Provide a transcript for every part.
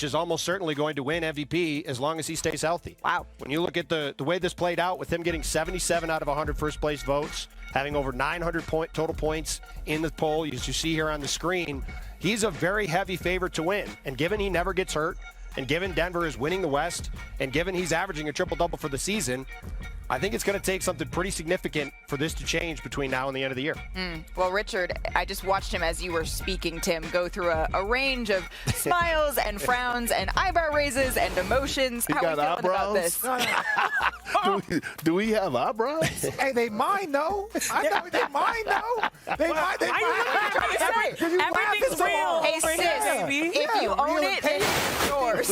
Jokic is almost certainly going to win MVP as long as he stays healthy. Wow. When you look at the way this played out, with him getting 77 out of 100 first-place votes, having over 900 total points in the poll, as you see here on the screen, he's a very heavy favorite to win. And given he never gets hurt, and given Denver is winning the West, and given he's averaging a triple-double for the season, I think it's going to take something pretty significant for this to change between now and the end of the year. Well, Richard, I just watched him as you were speaking, Tim, go through a range of smiles and frowns and eyebrow raises and emotions. How are you feeling about this? Do we have eyebrows? Hey, they mine, though. I know they mine, though. They mine. Everything's real. Hey, sis, if you own it, then it's yours.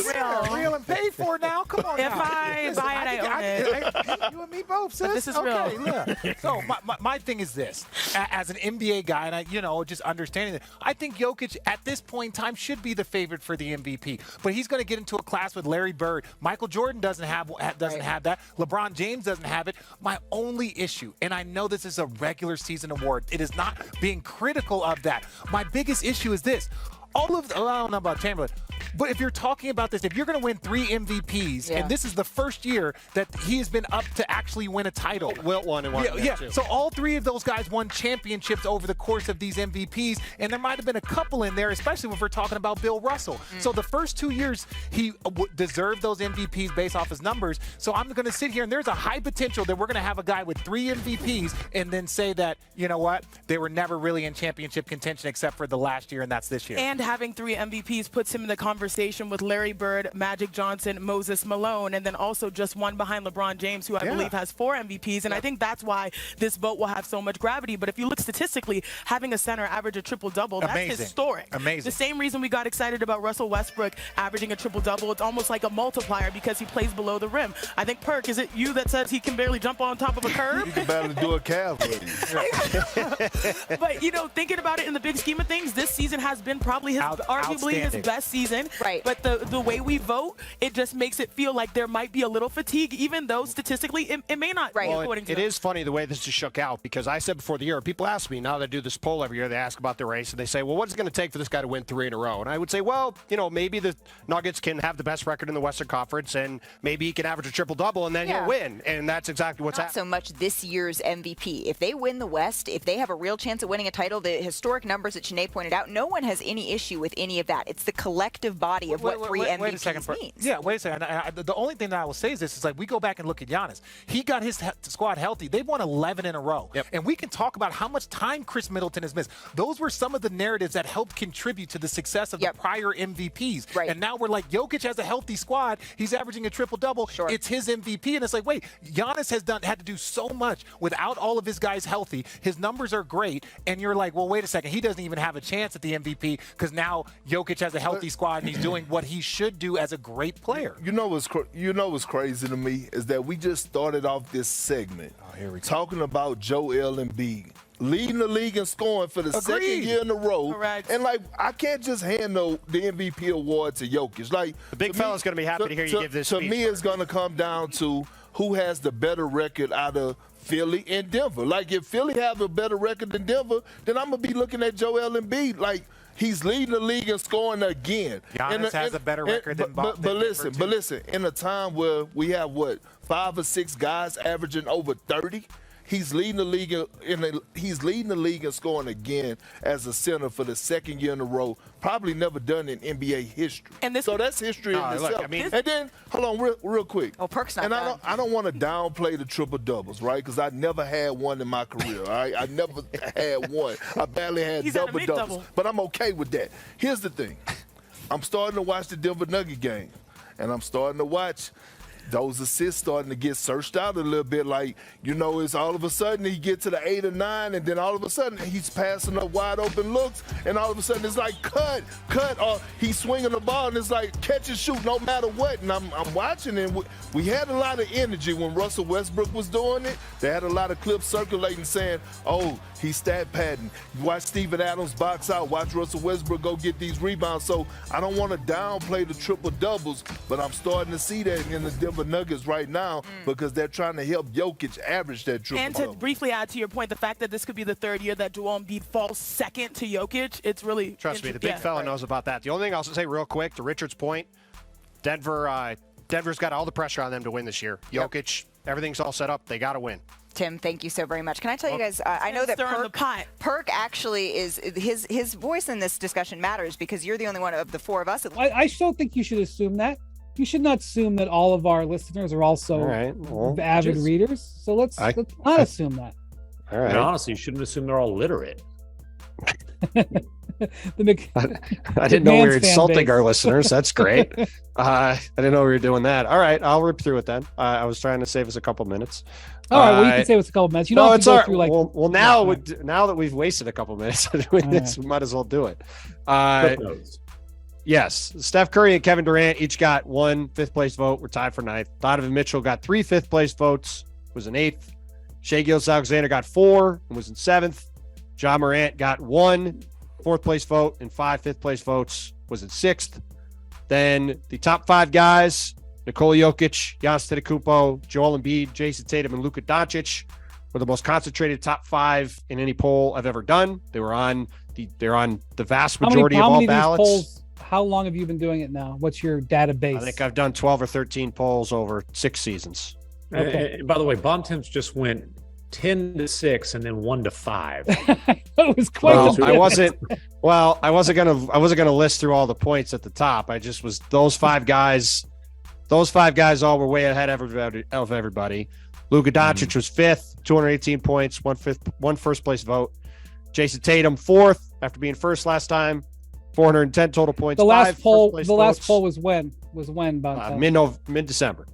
Real and paid for now. Come on. If I buy it, I own it. You and me both, sis. This is okay, real. Look. So my thing is this: as an NBA guy, and just understanding that, I think Jokic at this point in time should be the favorite for the MVP. But he's going to get into a class with Larry Bird. Michael Jordan doesn't have that. LeBron James doesn't have it. My only issue, and I know this is a regular season award, it is not being critical of that. My biggest issue is this. I don't know about Chamberlain, but if you're talking about this, if you're going to win 3 MVPs, and this is the first year that he has been up to actually win a title. Wilt won and won. Yeah. So all 3 of those guys won championships over the course of these MVPs, and there might have been a couple in there, especially if we're talking about Bill Russell. So the first 2 years, he deserved those MVPs based off his numbers. So I'm going to sit here, and there's a high potential that we're going to have a guy with 3 MVPs and then say that, you know what, they were never really in championship contention except for the last year, and that's this year. And having 3 MVPs puts him in the conversation with Larry Bird, Magic Johnson, Moses Malone, and then also just one behind LeBron James, who I believe has 4 MVPs. And I think that's why this vote will have so much gravity. But if you look statistically, having a center average a triple-double, that's historic. Amazing. The same reason we got excited about Russell Westbrook averaging a triple-double. It's almost like a multiplier because he plays below the rim. I think, Perk, is it you that says he can barely jump on top of a curb? You can barely do a calf raise. But, thinking about it in the big scheme of things, this season has been probably arguably his best season. Right. But the way we vote, it just makes it feel like there might be a little fatigue, even though statistically it may not be according to it is funny the way this just shook out, because I said before the year, people ask me, now that I do this poll every year, they ask about the race, and they say, well, what is it going to take for this guy to win 3 in a row? And I would say, well, maybe the Nuggets can have the best record in the Western Conference, and maybe he can average a triple-double, and then he'll win. And that's exactly what's happening. Not so much this year's MVP. If they win the West, if they have a real chance at winning a title, the historic numbers that Sinead pointed out, no one has any issue with any of that. It's the collective body of what 3 MVPs means. Yeah, wait a second. The only thing that I will say is this: is like we go back and look at Giannis. He got his squad healthy. They've won 11 in a row. Yep. And we can talk about how much time Chris Middleton has missed. Those were some of the narratives that helped contribute to the success of the prior MVPs. Right. And now we're like, Jokic has a healthy squad. He's averaging a triple-double. Sure. It's his MVP. And it's like, wait, Giannis has had to do so much without all of his guys healthy. His numbers are great. And you're like, well, wait a second. He doesn't even have a chance at the MVP because now Jokic has a healthy squad and he's doing what he should do as a great player. You know what's crazy to me is that we just started off this segment talking about Joel Embiid leading the league in scoring for the second year in a row. Correct. And, I can't just hand the MVP award to Jokic. The big fella's going to be happy to hear you give this speech. To me, it's going to come down to who has the better record out of Philly and Denver. If Philly have a better record than Denver, then I'm going to be looking at Joel Embiid he's leading the league in scoring again. Giannis has a better record than Boston. But listen, in a time where we have 5 or 6 guys averaging over 30, he's leading the league in scoring again as a center for the second year in a row. Probably never done in NBA history. So that's history in itself. And then hold on real quick. Oh, Perk's not And done. I don't want to downplay the triple doubles, right? Because I never had one in my career. All right, I never had one. I barely had double doubles. But I'm okay with that. Here's the thing. I'm starting to watch the Denver Nugget game, and I'm starting to watch those assists starting to get searched out a little bit. It's all of a sudden he gets to the 8 or 9, and then all of a sudden he's passing up wide open looks, and all of a sudden it's like cut, or he's swinging the ball, and it's like catch and shoot no matter what. And I'm watching, and we had a lot of energy when Russell Westbrook was doing it. They had a lot of clips circulating saying, oh, he's stat padding. You watch Steven Adams box out, watch Russell Westbrook go get these rebounds. So I don't want to downplay the triple doubles, but I'm starting to see that in the Denver Denver Nuggets right now because they're trying to help Jokic average that triple And to briefly add to your point, the fact that this could be the third year that Joel Embiid falls second to Jokic, it's really Trust me, the big fella knows about that. The only thing I'll say real quick, to Richard's point, Denver's got all the pressure on them to win this year. Jokic, everything's all set up. They got to win. Tim, thank you so very much. Can I tell you guys, I know that Perk actually is, his voice in this discussion matters because you're the only one of the four of us. I still think you should assume that. You should not assume that all of our listeners are also avid readers. So let's not assume that. All right. And honestly, you shouldn't assume they're all literate. I didn't know we were insulting our listeners. That's great. I didn't know we were doing that. All right, I'll rip through it then. I was trying to save us a couple minutes. All right, well, you can save us a couple minutes. You don't have to go through like. Well, now that we've wasted a couple minutes doing this, we might as well do it. Yes, Steph Curry and Kevin Durant each got 1 fifth-place vote. We're tied for 9th. Donovan Mitchell got 3 fifth-place votes, was in 8th. Shai Gilgeous-Alexander got 4 and was in 7th. Ja Morant got 1 4th-place vote and 5 fifth-place votes, was in 6th. Then the top 5 guys, Nikola Jokic, Giannis Antetokounmpo, Joel Embiid, Jason Tatum, and Luka Doncic were the most concentrated top 5 in any poll I've ever done. They're on the vast majority of all ballots. Polls, how long have you been doing it now? What's your database? I think I've done 12 or 13 polls over 6 seasons. Okay. And by the way, Bomb Temps just went 10-6 and then 1-5. It was quite. I wasn't gonna list through all the points at the top. I just was those 5 guys. Those 5 guys all were way ahead of everybody. Luka Doncic was 5th, 218 points, 1 first-place vote. Jason Tatum 4th after being 1st last time, 410 total points. The last poll was when? Mid-December.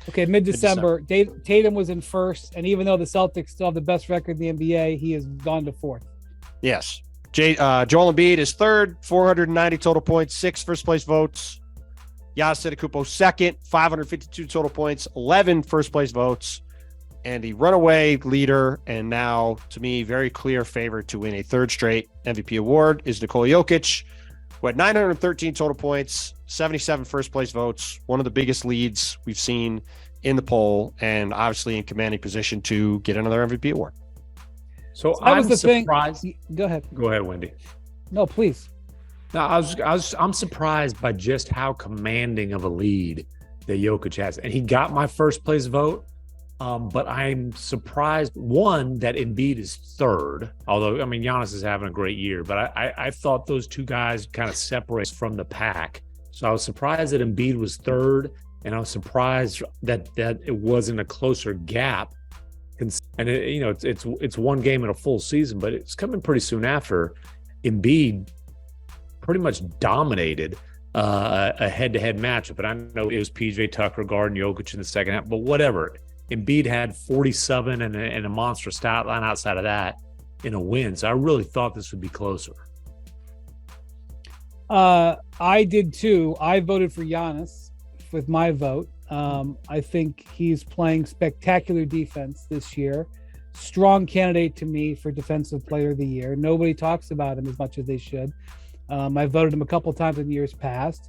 Okay, mid-December. Tatum was in 1st, and even though the Celtics still have the best record in the NBA, he has gone to 4th. Yes. Joel Embiid is 3rd, 490 total points, 6 first-place votes. Giannis Antetokounmpo 2nd, 552 total points, 11 first-place votes. And the runaway leader, and now, to me, very clear favorite to win a 3rd straight MVP award is Nikola Jokic, who had 913 total points, 77 first-place votes, one of the biggest leads we've seen in the poll, and obviously in commanding position to get another MVP award. So I'm surprised. Go ahead. Go ahead, Wendy. No, please. No, I'm surprised by just how commanding of a lead that Jokic has, and he got my first-place vote. But I'm surprised, one, that Embiid is 3rd, although, I mean, Giannis is having a great year, but I thought those 2 guys kind of separate from the pack. So I was surprised that Embiid was 3rd, and I was surprised that it wasn't a closer gap. And, it's one game in a full season, but it's coming pretty soon after. Embiid pretty much dominated a head-to-head matchup. And I know it was PJ Tucker guarding Jokic in the second half, but whatever. Embiid had 47 and a monster stat line outside of that in a win. So I really thought this would be closer. I did too. I voted for Giannis with my vote. I think he's playing spectacular defense this year. Strong candidate to me for Defensive Player of the Year. Nobody talks about him as much as they should. I voted him a couple times in years past.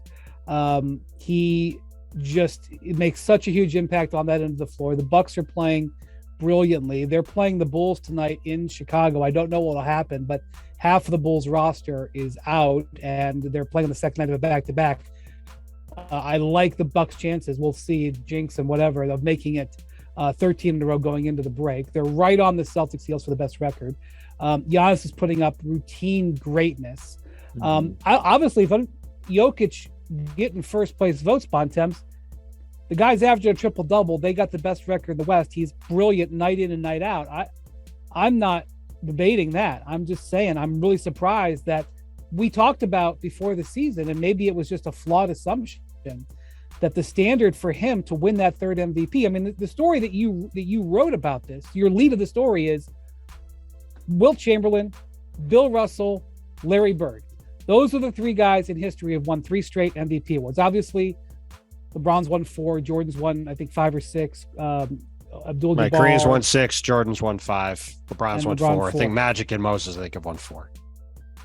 It makes such a huge impact on that end of the floor. The Bucks are playing brilliantly. They're playing the Bulls tonight in Chicago. I don't know what will happen, but half of the Bulls roster is out, and they're playing the second night of a back-to-back. I like the Bucks' chances. We'll see, jinx and whatever, of making it 13 in a row going into the break. They're right on the Celtics' heels for the best record. Giannis is putting up routine greatness. Obviously, if Jokic getting first-place votes, Bontemps, the guy's averaging a triple-double. They got the best record in the West. He's brilliant night in and night out. I'm not debating that. I'm just saying I'm really surprised that we talked about before the season, and maybe it was just a flawed assumption, that the standard for him to win that 3rd MVP. I mean, the story that you wrote about this, your lead of the story is Wilt Chamberlain, Bill Russell, Larry Bird. Those are the 3 guys in history who have won 3 straight MVP awards. Obviously, LeBron's won 4, Jordan's won, I think, 5 or 6. Abdul-Jabbar. Kareem's won 6, Jordan's won 5, LeBron's won 4. I think Magic and Moses, I think, have won 4.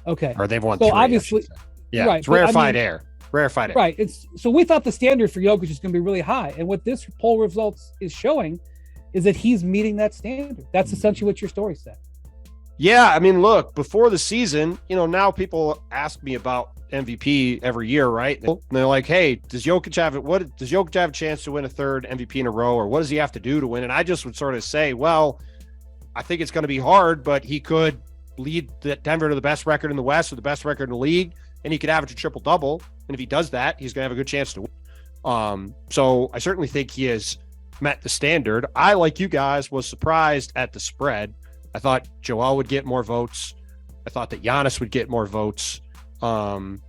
Okay. Or they've won 3. Obviously, yeah, right, it's rarefied air. Rarefied it. Right. So we thought the standard for Jokic is going to be really high. And what this poll results is showing is that he's meeting that standard. That's essentially what your story said. Yeah, I mean, look, before the season, now people ask me about MVP every year, right? And they're like, hey, does Jokic have a chance to win a third MVP in a row, or what does he have to do to win? And I just would sort of say, well, I think it's going to be hard, but he could lead Denver to the best record in the West or the best record in the league, and he could average a triple-double. And if he does that, he's going to have a good chance to win. So I certainly think he has met the standard. I, like you guys, was surprised at the spread. I thought Joel would get more votes. I thought that Giannis would get more votes. I'm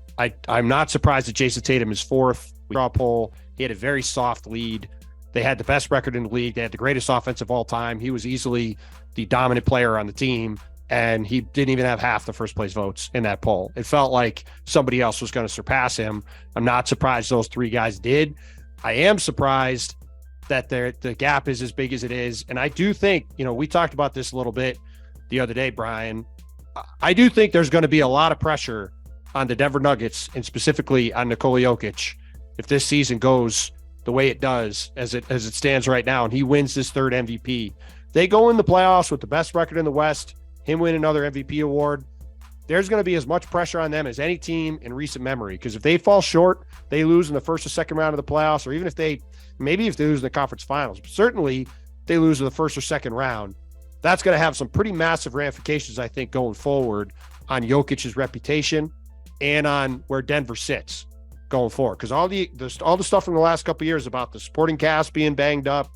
not surprised that Jason Tatum is fourth. We draw a poll. He had a very soft lead. They had the best record in the league. They had the greatest offense of all time. He was easily the dominant player on the team, and he didn't even have half the first place votes in that poll. It felt like somebody else was going to surpass him. I'm not surprised those three guys did. I am surprised that the gap is as big as it is. And I do think, we talked about this a little bit the other day, Brian. I do think there's going to be a lot of pressure on the Denver Nuggets, and specifically on Nikola Jokic, if this season goes the way it does as it stands right now, and he wins this third MVP. They go in the playoffs with the best record in the West, him win another MVP award. There's going to be as much pressure on them as any team in recent memory, because if they fall short, they lose in the first or second round of the playoffs, or even if they lose in the conference finals, but certainly they lose in the first or second round. That's going to have some pretty massive ramifications, I think, going forward on Jokic's reputation and on where Denver sits going forward. Because all the stuff from the last couple of years about the supporting cast being banged up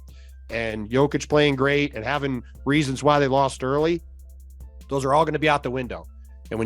and Jokic playing great and having reasons why they lost early, those are all going to be out the window. And when you